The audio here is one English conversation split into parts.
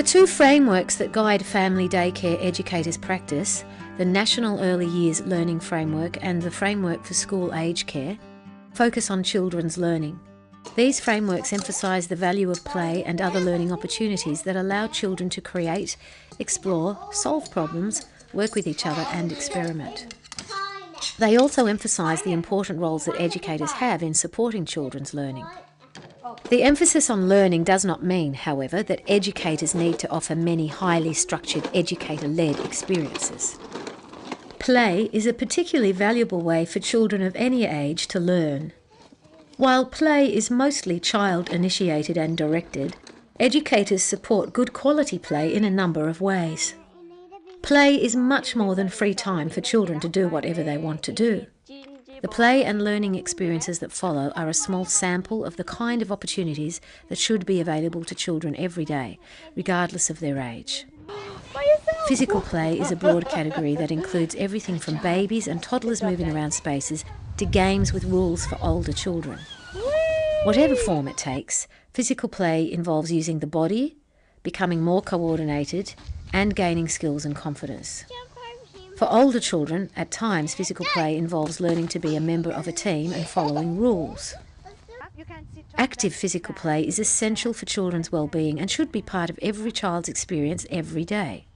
The two frameworks that guide family daycare educators' practice, the National Early Years Learning Framework and the Framework for School Age Care, focus on children's learning. These frameworks emphasise the value of play and other learning opportunities that allow children to create, explore, solve problems, work with each other and experiment. They also emphasise the important roles that educators have in supporting children's learning. The emphasis on learning does not mean, however, that educators need to offer many highly structured educator-led experiences. Play is a particularly valuable way for children of any age to learn. While play is mostly child-initiated and directed, educators support good quality play in a number of ways. Play is much more than free time for children to do whatever they want to do. The play and learning experiences that follow are a small sample of the kind of opportunities that should be available to children every day, regardless of their age. Physical play is a broad category that includes everything from babies and toddlers moving around spaces to games with rules for older children. Whatever form it takes, physical play involves using the body, becoming more coordinated, and gaining skills and confidence. For older children, at times physical play involves learning to be a member of a team and following rules. Active physical play is essential for children's well-being and should be part of every child's experience every day.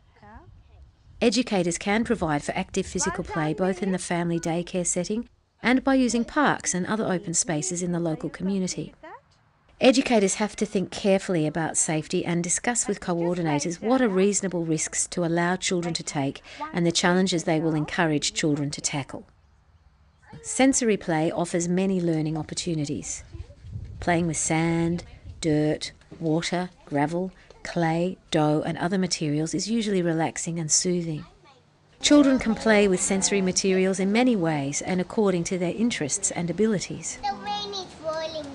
Educators can provide for active physical play both in the family daycare setting and by using parks and other open spaces in the local community. Educators have to think carefully about safety and discuss with coordinators what are reasonable risks to allow children to take and the challenges they will encourage children to tackle. Sensory play offers many learning opportunities. Playing with sand, dirt, water, gravel, clay, dough and other materials is usually relaxing and soothing. Children can play with sensory materials in many ways and according to their interests and abilities. The rain is falling down.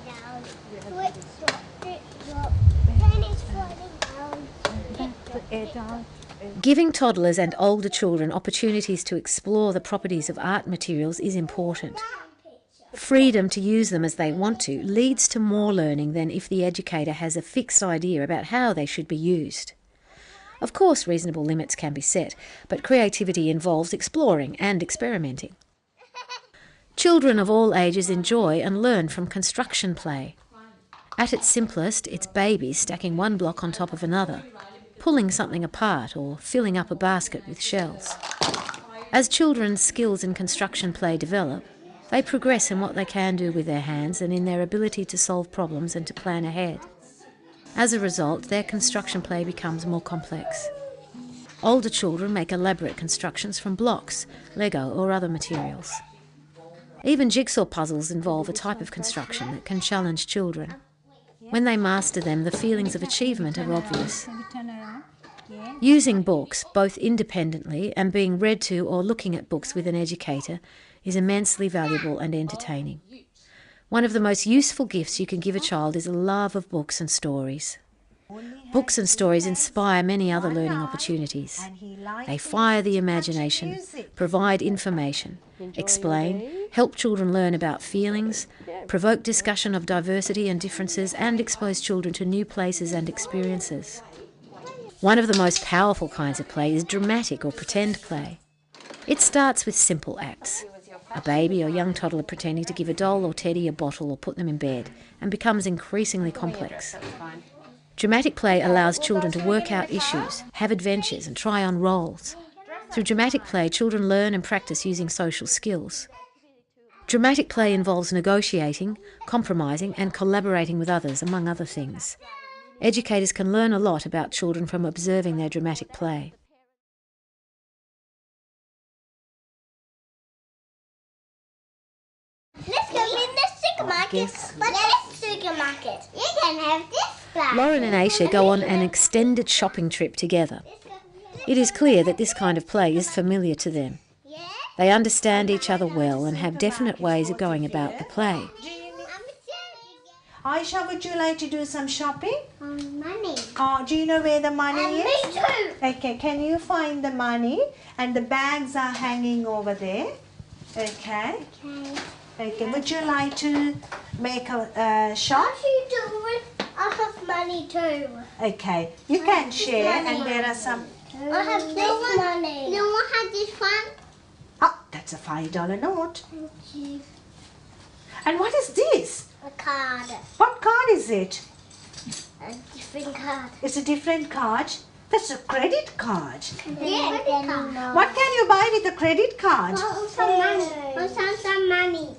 Giving toddlers and older children opportunities to explore the properties of art materials is important. Freedom to use them as they want to leads to more learning than if the educator has a fixed idea about how they should be used. Of course, reasonable limits can be set, but creativity involves exploring and experimenting. Children of all ages enjoy and learn from construction play. At its simplest, it's babies stacking one block on top of another, pulling something apart or filling up a basket with shells. As children's skills in construction play develop, they progress in what they can do with their hands and in their ability to solve problems and to plan ahead. As a result, their construction play becomes more complex. Older children make elaborate constructions from blocks, Lego or other materials. Even jigsaw puzzles involve a type of construction that can challenge children. When they master them, the feelings of achievement are obvious. Using books, both independently and being read to or looking at books with an educator, is immensely valuable and entertaining. One of the most useful gifts you can give a child is a love of books and stories. Books and stories inspire many other learning opportunities. They fire the imagination, provide information, explain, help children learn about feelings, provoke discussion of diversity and differences, and expose children to new places and experiences. One of the most powerful kinds of play is dramatic or pretend play. It starts with simple acts. A baby or young toddler pretending to give a doll or teddy a bottle or put them in bed, and becomes increasingly complex. Dramatic play allows children to work out issues, have adventures and try on roles. Through dramatic play, children learn and practice using social skills. Dramatic play involves negotiating, compromising and collaborating with others, among other things. Educators can learn a lot about children from observing their dramatic play. Let's go in the supermarket. But this supermarket, you can have this bag. Lauren and Aisha go on an extended shopping trip together. It is clear that this kind of play is familiar to them. They understand each other well and have definite ways of going about the play. Aisha, would you like to do some shopping? Money. Do you know where the money is? Me too. Okay, can you find the money? And the bags are hanging over there. Okay. Okay, would you like to make a shop? What are you doing? I have money too. Okay, you can share and there are some... I have this money. You want to have this one? Oh, that's a $5 note. Thank you. And what is this? A card. What card is it? A different card. It's a different card. That's a credit card. Yeah, credit card. What can you buy with a credit card? Some money. Some money.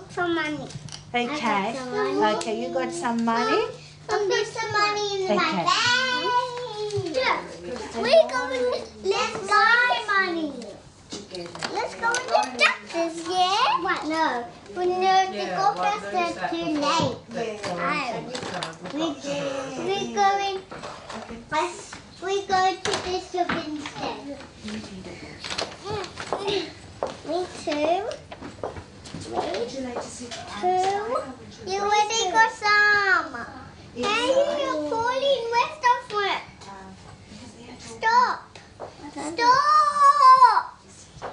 Some money. Okay. I got some money. Okay, you got some money. I'll put some money in my Okay. bag. Look, we're going. Let's buy money. Let's go in the doctors, yeah? What? No. We know to go faster too late. We're going. We go to the shop instead. Me too. Would you like to sit? Two. You already got some. Hey, you're pulling rest of it. Stop. Stop.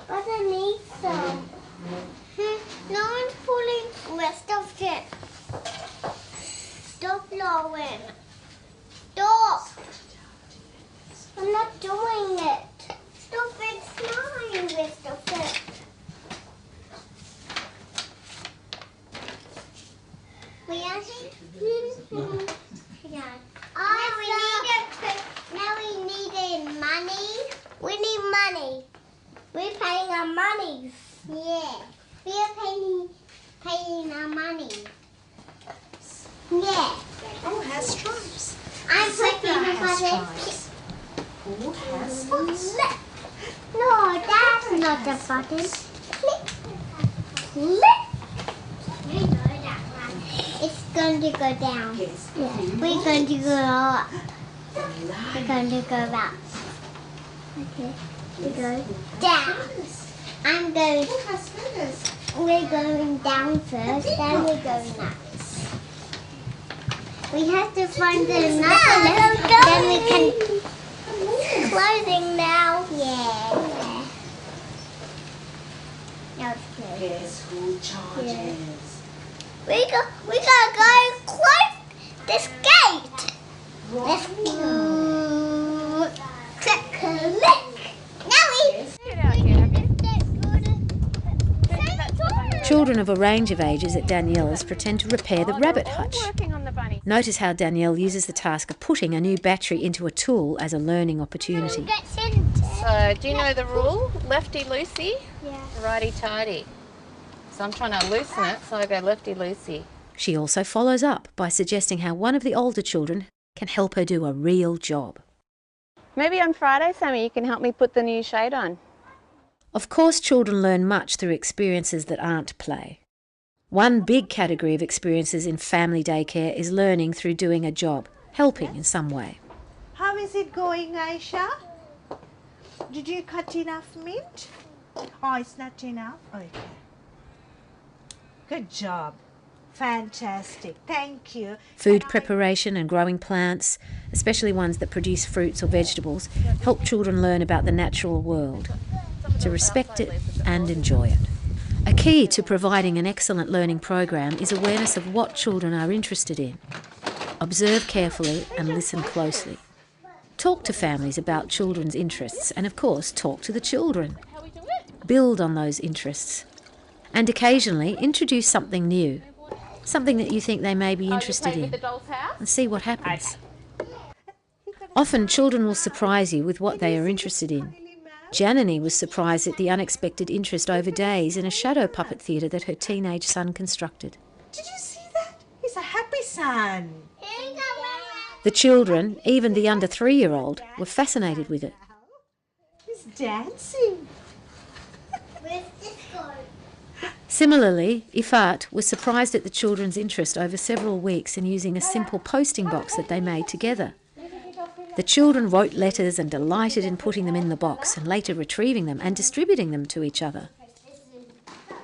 But I need some. No one's pulling rest of it. Stop, Lauren. Stop. I'm not doing it. Stop it, smiling rest of it. We are yeah. Now we need money. We need money. We're paying our money. Yeah. We are paying our money. Yeah. Oh, it has stripes. I'm putting the button. stripes. Oh, it has spots. No, that's not the button. Click. Click. It's going to go down. Yes. Yeah. We're going to go up. We're going to go up. Okay. We go down. I'm going. We're going down first, then we're going up. We have to find another lift, then we can. Closing now. Yeah. Now it's closed. Guess who charges? Yeah. We gotta go close this gate. Let's go. Click. Now we. Children of a range of ages at Danielle's pretend to repair the rabbit hutch. Notice how Danielle uses the task of putting a new battery into a tool as a learning opportunity. So, do you know the rule? Lefty-loosey, Yeah. righty-tighty. So I'm trying to loosen it, so I go lefty-loosey. She also follows up by suggesting how one of the older children can help her do a real job. Maybe on Friday, Sammy, you can help me put the new shade on. Of course, children learn much through experiences that aren't play. One big category of experiences in family daycare is learning through doing a job, helping in some way. How is it going, Aisha? Did you cut enough meat? Oh, it's not enough? Okay. Good job. Fantastic. Thank you. Food preparation and growing plants, especially ones that produce fruits or vegetables, help children learn about the natural world, to respect it and enjoy it. A key to providing an excellent learning program is awareness of what children are interested in. Observe carefully and listen closely. Talk to families about children's interests and, of course, talk to the children. Build on those interests. And occasionally introduce something new, something that you think they may be interested in, and see what happens. Often children will surprise you with what they are interested in. Janani was surprised at the unexpected interest over days in a shadow puppet theatre that her teenage son constructed. Did you see that? He's a happy son. The children, even the under 3-year-old, were fascinated with it. He's dancing. Where's this going? Similarly, Ifat was surprised at the children's interest over several weeks in using a simple posting box that they made together. The children wrote letters and delighted in putting them in the box and later retrieving them and distributing them to each other.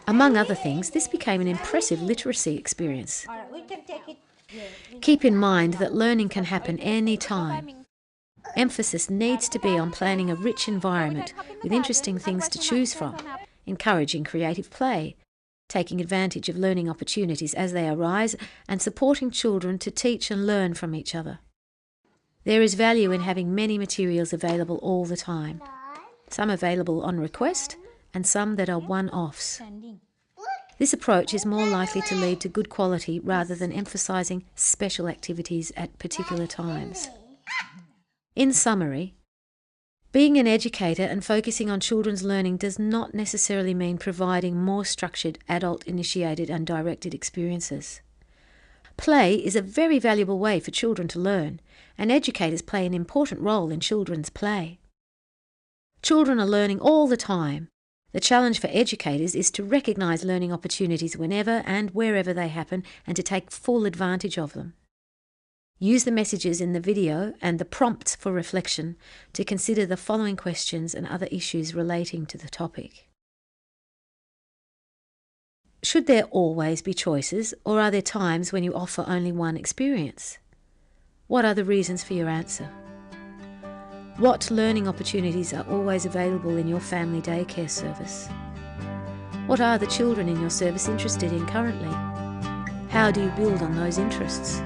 Among other things, this became an impressive literacy experience. Keep in mind that learning can happen any time. Emphasis needs to be on planning a rich environment with interesting things to choose from, encouraging creative play, taking advantage of learning opportunities as they arise, and supporting children to teach and learn from each other. There is value in having many materials available all the time, some available on request and some that are one-offs. This approach is more likely to lead to good quality rather than emphasising special activities at particular times. In summary, being an educator and focusing on children's learning does not necessarily mean providing more structured, adult-initiated and directed experiences. Play is a very valuable way for children to learn, and educators play an important role in children's play. Children are learning all the time. The challenge for educators is to recognise learning opportunities whenever and wherever they happen and to take full advantage of them. Use the messages in the video and the prompts for reflection to consider the following questions and other issues relating to the topic. Should there always be choices, or are there times when you offer only one experience? What are the reasons for your answer? What learning opportunities are always available in your family daycare service? What are the children in your service interested in currently? How do you build on those interests?